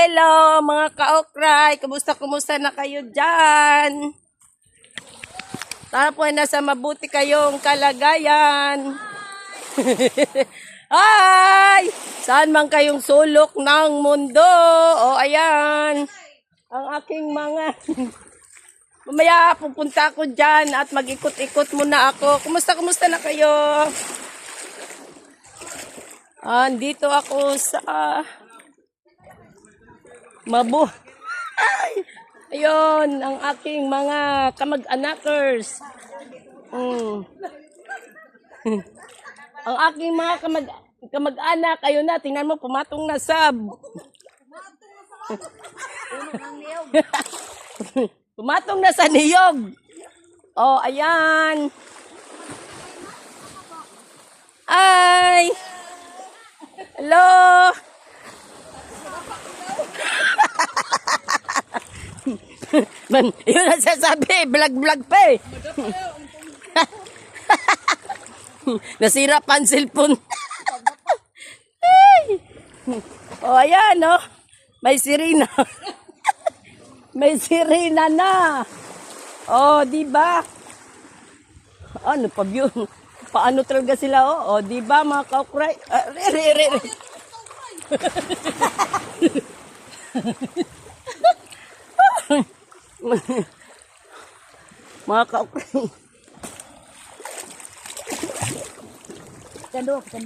Hello mga ka-okray, kumusta na kayo dyan? Sana po ay nasa mabuti kayong kalagayan. Hi! Saan man kayong sulok ng mundo? O ayan, ang aking mga... Mamaya pupunta ako dyan at mag-ikot-ikot muna ako. Kumusta na kayo? Andito ako sa... Ayun, ang aking mga kamag-anakers. Ang aking mga kamag-anak, ayun na, tingnan mo, pumatong na sab. Pumatong na sa niyog. Oh, ayan. Ay! Hello! Man, yun ang sasabi, vlog pa eh. Nasira pa ang cellphone. Oh, ayan, oh. May sirena. May sirena na. Oh, di ba? Ano pa yun? Paano talaga sila, oh? Oh, di ba, mga ka-okray? Re. Mga ka-okray. Kandua.